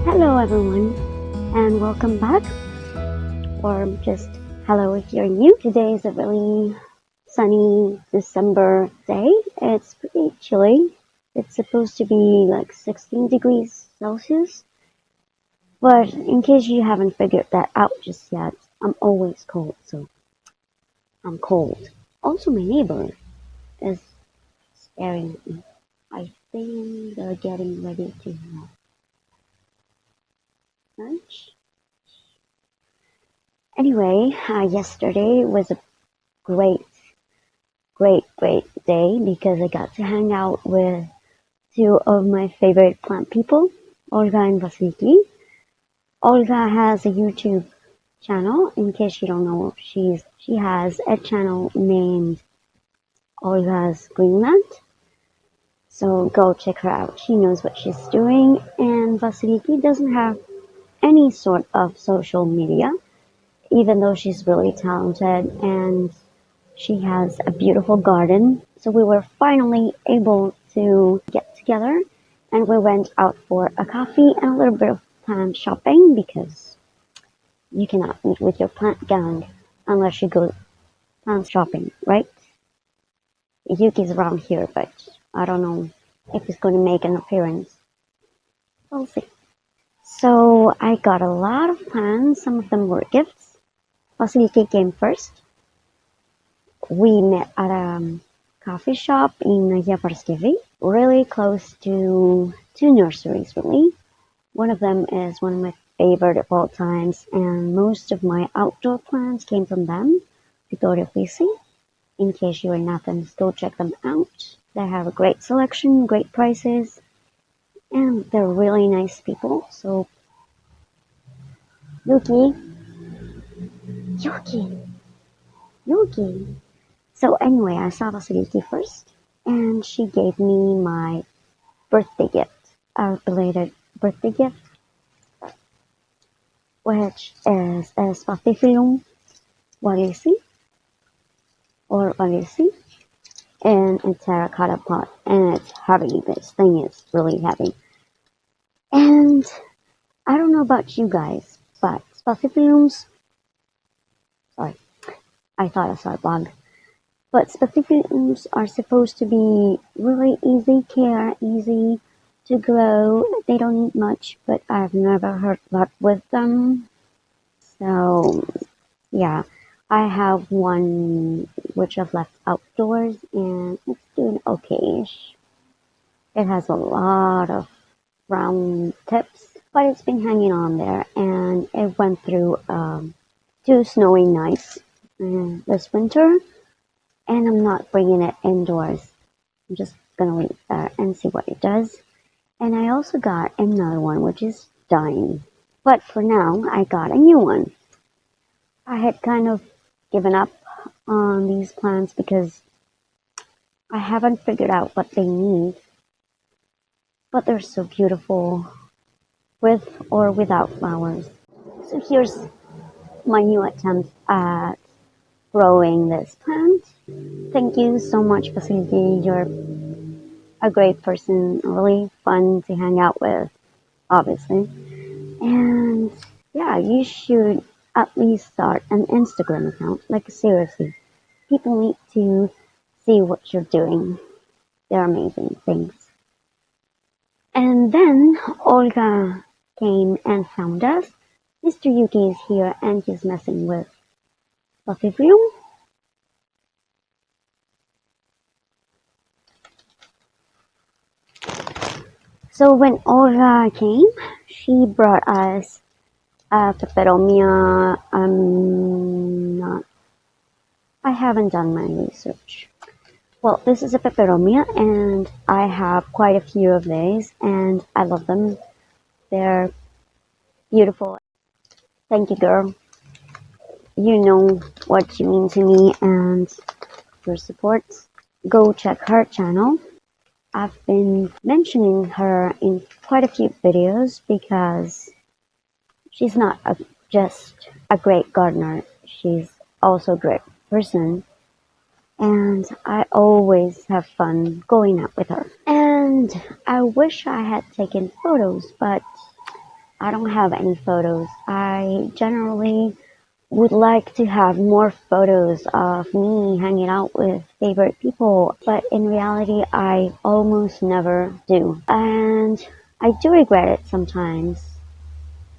Hello everyone and welcome back, or just hello if you're new. Today is a really sunny December day. It's pretty chilly. It's supposed to be like 16 degrees Celsius. But in case you haven't figured that out just yet, I'm always cold, so I'm cold. Also, my neighbor is staring at me. I think they're getting ready to have lunch. Anyway, yesterday was a great day because I got to hang out with two of my favorite plant people, Olga and Vasiliki. Olga has a YouTube channel. In case you don't know, she has a channel named Olga's Greenland. So go check her out. She knows what she's doing. And Vasiliki doesn't have any sort of social media, even though she's really talented and she has a beautiful garden. So we were finally able to get together and we went out for a coffee and a little bit of plant shopping because you cannot meet with your plant gang unless you go plant shopping, right? Yuki's around here, but I don't know if he's going to make an appearance. We'll see. So I got a lot of plants. Some of them were gifts. Vasiliki came first. We met at a coffee shop in Yaparskivi, really close to two nurseries, really. One of them is one of my favorite of all times, and most of my outdoor plants came from them, Vittorio Plisi. In case you are in Athens, go check them out. They have a great selection, great prices, and they're really nice people. So, Yuki. So anyway, I saw Vasiliki first, and she gave me my birthday gift, a belated birthday gift, which is a Spathiphyllum walisi, in a terracotta pot, and it's heavy. This thing is really heavy. And I don't know about you guys, but Spathiphyllums, sorry, I thought I saw a bug. But Spathiphyllums are supposed to be really easy care, easy to grow. They don't need much, but I've never heard luck with them. So, yeah, I have one which I've left outdoors and it's doing okay-ish. It has a lot of round tips, but it's been hanging on there and it went through 2 snowy nights this winter. And I'm not bringing it indoors. I'm just going to leave it there and see what it does. And I also got another one, which is dying. But for now, I got a new one. I had kind of given up on these plants because I haven't figured out what they need. But they're so beautiful with or without flowers. So here's my new attempt at growing this plant. Thank you so much, Vasiliki. You're a great person, really fun to hang out with, obviously. And yeah, you should at least start an Instagram account. Like, seriously, people need to see what you're doing. They're amazing things. And then Olga came and found us. Mr. Yuki is here and he's messing with Spathiphyllum. So when Olga came, she brought us peperomia. I haven't done my research. Well, this is a peperomia, and I have quite a few of these, and I love them. They're beautiful. Thank you, girl. You know what you mean to me and your support. Go check her channel. I've been mentioning her in quite a few videos because she's not just a great gardener, she's also a great person. And I always have fun going out with her. And I wish I had taken photos, but I don't have any photos. I generally would like to have more photos of me hanging out with favorite people, but in reality, I almost never do. And I do regret it sometimes,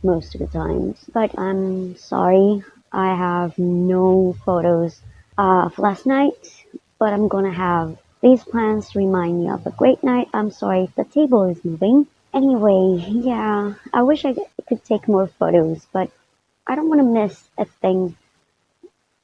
most of the times, but I'm sorry. I have no photos of last night, but I'm gonna have these plans to remind me of a great night. I'm sorry if the table is moving. Anyway, yeah, I wish I could take more photos, but I don't want to miss a thing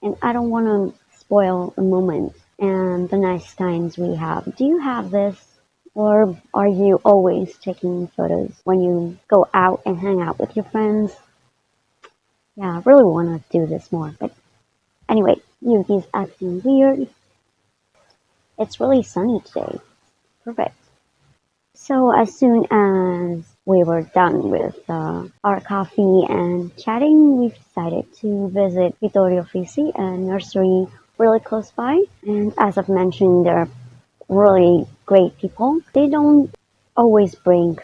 and I don't want to spoil the moment and the nice times we have. Do you have this? Or are you always taking photos when you go out and hang out with your friends? Yeah, I really want to do this more. But anyway, Yuki's acting weird. It's really sunny today. Perfect. So as soon as we were done with our coffee and chatting, we decided to visit Vittorio Fisi, a nursery really close by. And as I've mentioned, they're really great people. They don't always bring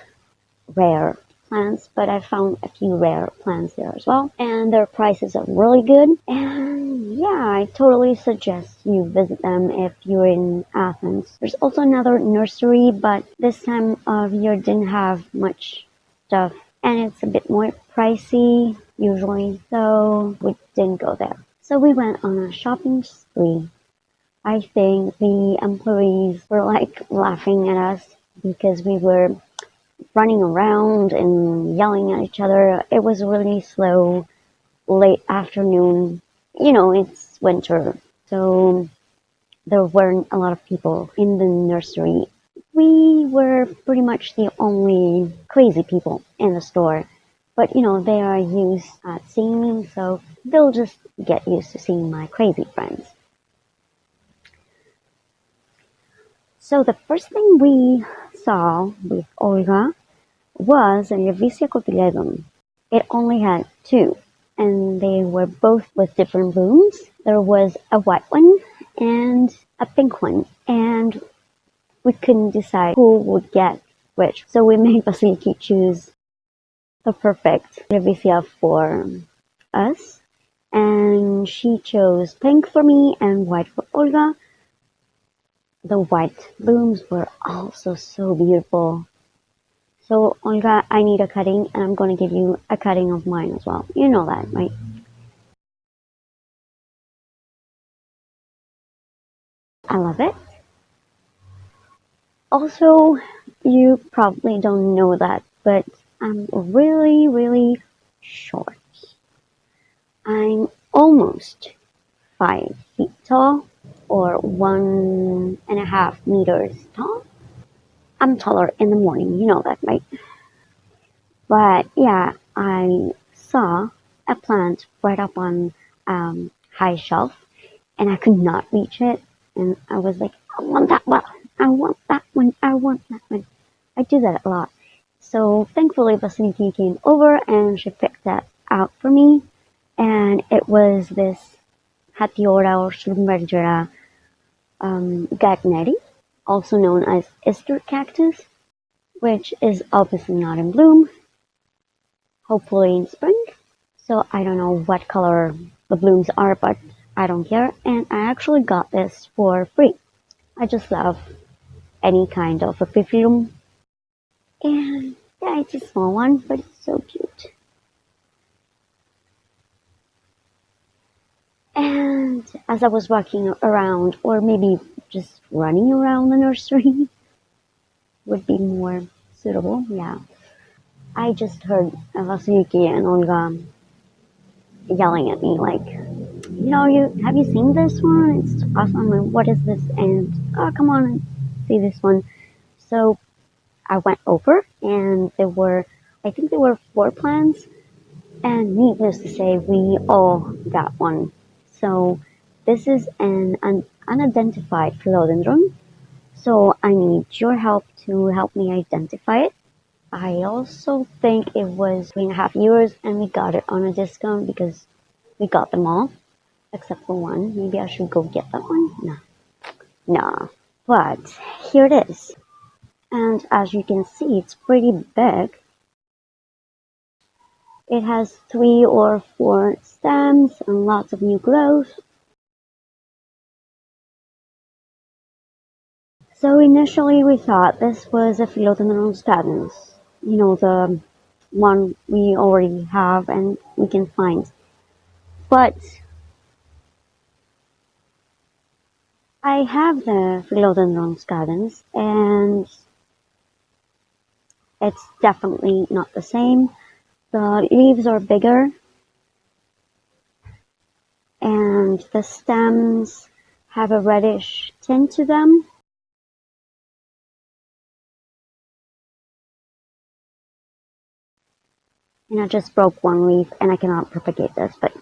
rare plants, but I found a few rare plants there as well. And their prices are really good. And yeah, I totally suggest you visit them if you're in Athens. There's also another nursery, but this time of year didn't have much stuff. And it's a bit more pricey usually, so we didn't go there. So we went on a shopping spree. I think the employees were like laughing at us because we were running around and yelling at each other. It was really slow, late afternoon. You know, it's winter, so there weren't a lot of people in the nursery. We were pretty much the only crazy people in the store. But you know, they are used at seeing me, so they'll just get used to seeing my crazy friends. So the first thing we saw with Olga was a Revisia cotyledon. It only had two, and they were both with different blooms. There was a white one and a pink one, and we couldn't decide who would get which. So we made Vasiliki choose the perfect Revisia for us, and she chose pink for me and white for Olga. The white blooms were also so beautiful. So, Olga, I need a cutting, and I'm going to give you a cutting of mine as well. You know that, right? I love it. Also, you probably don't know that, but I'm really, really short. I'm almost 5 feet tall, or 1.5 meters tall. I'm taller in the morning, you know that, right? But yeah, I saw a plant right up on high shelf, and I could not reach it. And I was like, I want that one. I want that one. I want that one. I do that a lot. So thankfully, Vasiliki came over and she picked that out for me. And it was this Hatiora or Schlumbergera Gagneri, also known as Easter cactus, which is obviously not in bloom, hopefully in spring. So I don't know what color the blooms are, but I don't care. And I actually got this for free. I just love any kind of epiphyllum. And yeah, it's a small one, but it's so cute. And as I was walking around, or maybe just running around the nursery would be more suitable, yeah. I just heard Vasiliki and Olga yelling at me like, you have you seen this one? It's awesome. And what is this? And oh, come on and see this one. So I went over, and I think there were four plants, and needless to say, we all got one. So this is an unidentified philodendron. So I need your help to help me identify it. I also think it was 3.5 euros, and we got it on a discount because we got them all except for one. Maybe I should go get that one. No, no. But here it is, and as you can see, it's pretty big. It has 3 or 4 stems and lots of new growth. So initially we thought this was a Philodendron scadens, the one we already have and we can find. But I have the Philodendron scadens, and it's definitely not the same. The leaves are bigger, and the stems have a reddish tint to them. And I just broke one leaf, and I cannot propagate this, but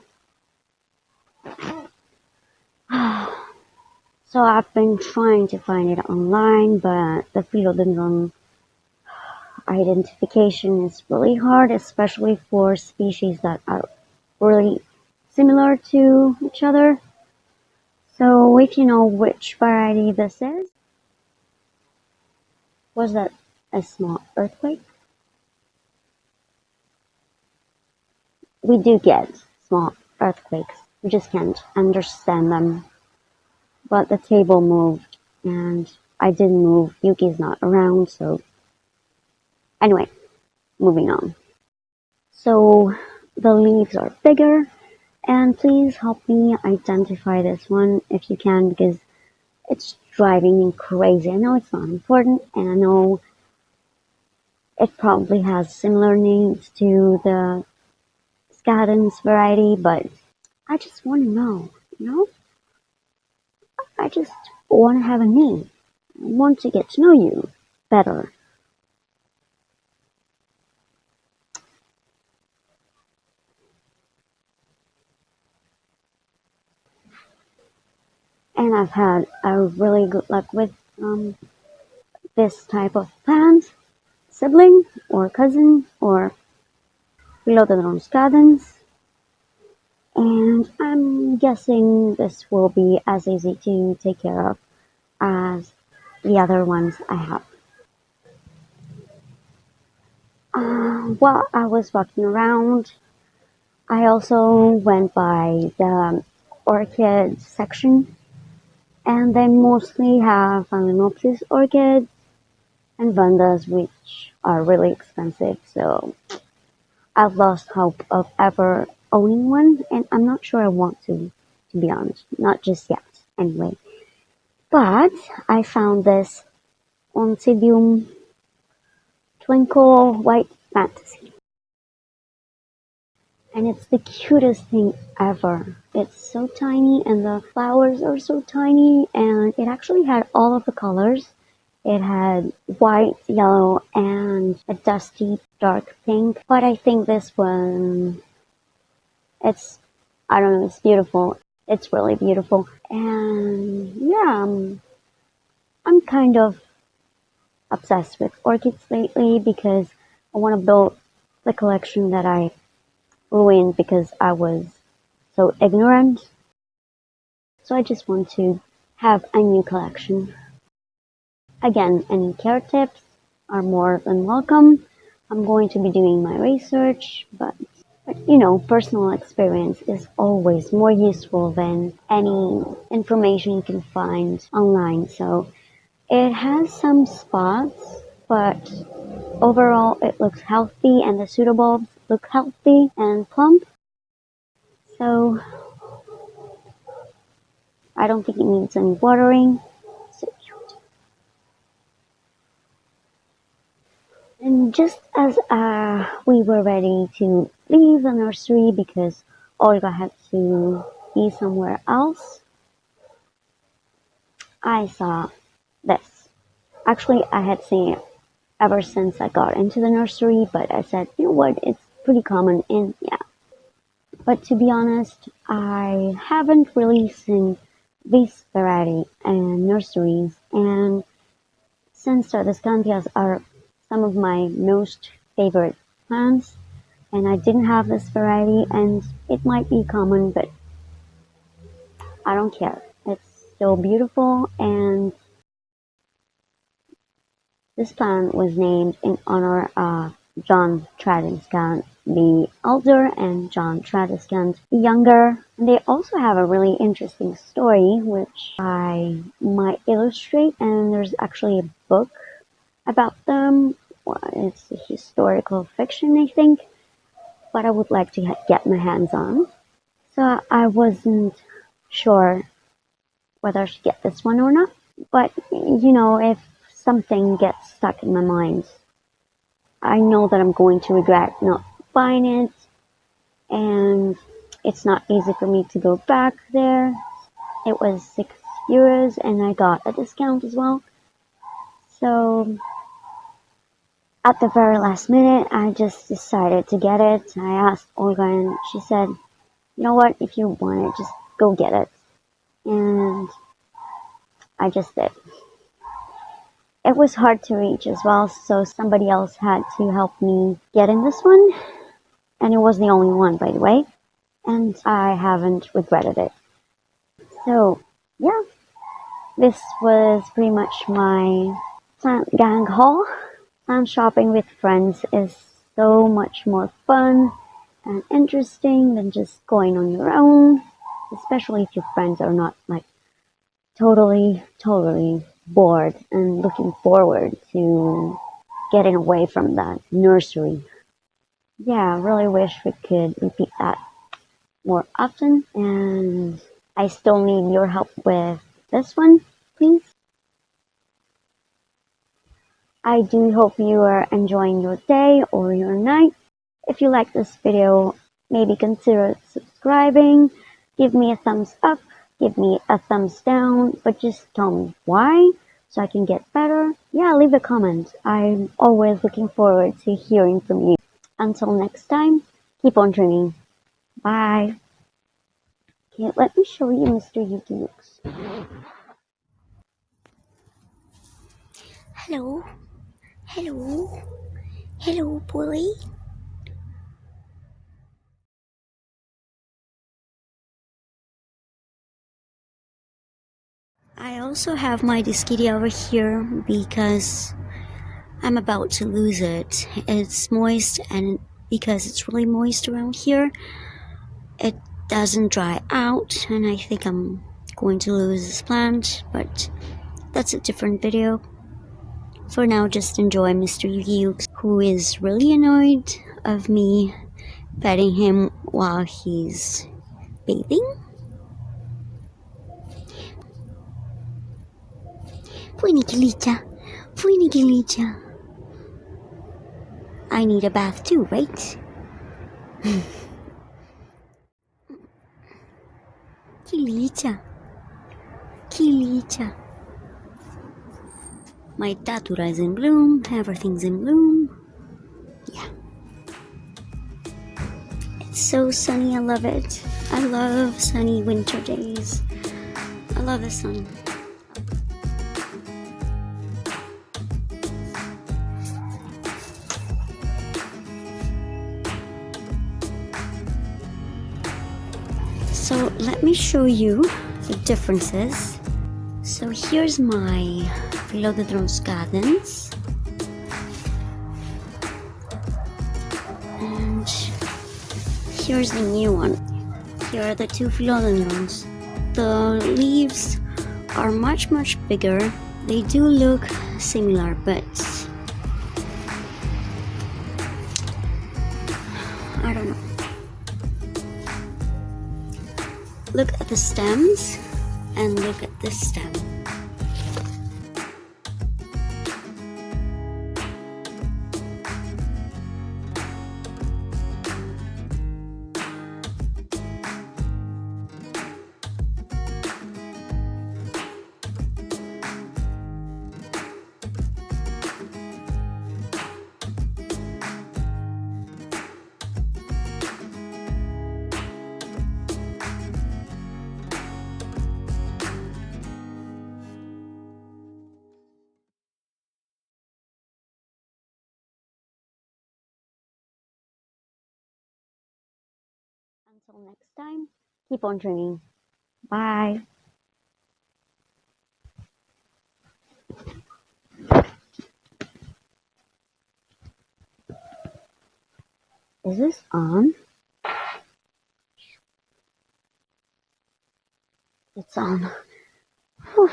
so I've been trying to find it online, but the philodendron identification is really hard, especially for species that are really similar to each other. So if you know which variety this is, was that a small earthquake? We do get small earthquakes. We just can't understand them. But the table moved, and I didn't move. Yuki's not around, so anyway, moving on. So the leaves are bigger, and please help me identify this one if you can, because it's driving me crazy. I know it's not important, and I know it probably has similar names to the Scadens variety, but I just want to know, you know? I just want to have a name. I want to get to know you better. And I've had a really good luck with this type of plant, sibling or cousin or philodendron scadens. And I'm guessing this will be as easy to take care of as the other ones I have. While I was walking around, I also went by the orchid section, and they mostly have Phalaenopsis orchids and Vandas, which are really expensive. So I've lost hope of ever owning one, and I'm not sure I want to be honest. Not just yet, anyway. But I found this Oncidium Twinkle White Fantasy. And it's the cutest thing ever. It's so tiny, and the flowers are so tiny, and it actually had all of the colors. It had white, yellow, and a dusty dark pink. But I think this one, it's, I don't know, it's beautiful. It's really beautiful. And yeah, I'm kind of obsessed with orchids lately because I want to build the collection that I ruined because I was so ignorant. So I just want to have a new collection. Again, any care tips are more than welcome. I'm going to be doing my research, but personal experience is always more useful than any information you can find online. So it has some spots, but overall it looks healthy, and the pseudobulbs look healthy and plump. So I don't think it needs any watering. So cute. And just as we were ready to leave the nursery because Olga had to be somewhere else, I saw this. Actually, I had seen it ever since I got into the nursery, but I said, you know what, it's pretty common, and yeah. But to be honest, I haven't really seen this variety in nurseries, and since Tradescantias are some of my most favorite plants, and I didn't have this variety, and it might be common, but I don't care. It's still beautiful, and this plant was named in honor of John Tradescant the elder and John Tradescant the younger. And they also have a really interesting story which I might illustrate, and there's actually a book about them. Well, it's a historical fiction, I think, but I would like to get my hands on. So I wasn't sure whether I should get this one or not. But, if something gets stuck in my mind, I know that I'm going to regret not buying it, and it's not easy for me to go back there. It was €6, and I got a discount as well. So at the very last minute, I just decided to get it. I asked Olga, and she said, you know what, if you want it, just go get it. And I just did. It was hard to reach as well, so somebody else had to help me get in this one. And it was the only one, by the way. And I haven't regretted it. So, yeah, this was pretty much my plant gang haul. Plant shopping with friends is so much more fun and interesting than just going on your own, especially if your friends are not like totally bored and looking forward to getting away from that nursery. Yeah, I really wish we could repeat that more often, and I still need your help with this one, please. I do hope you are enjoying your day or your night. If you like this video, maybe consider subscribing, give me a thumbs up, give me a thumbs down, but just tell me why so I can get better. Yeah, leave a comment. I'm always looking forward to hearing from you. Until next time, keep on dreaming. Bye. Okay, let me show you Mr. Yuki's. Hello, hello, hello, boy. I also have my diskette over here because I'm about to lose it. It's moist, and because it's really moist around here, it doesn't dry out, and I think I'm going to lose this plant, but that's a different video. For now, just enjoy Mr. Yuki, who is really annoyed of me petting him while he's bathing. Fui Nikilicha. I need a bath too, right? Kilicha. My datura is in bloom, everything's in bloom. Yeah. It's so sunny, I love it. I love sunny winter days. I love the sun. So let me show you the differences. So here's my philodendron's gardens, and here's the new one. Here are the two philodendrons. The leaves are much bigger. They do look similar, but I don't know. Look at the stems and look at this stem. until next time, keep on dreaming. Bye. Is this on? It's on. Whew.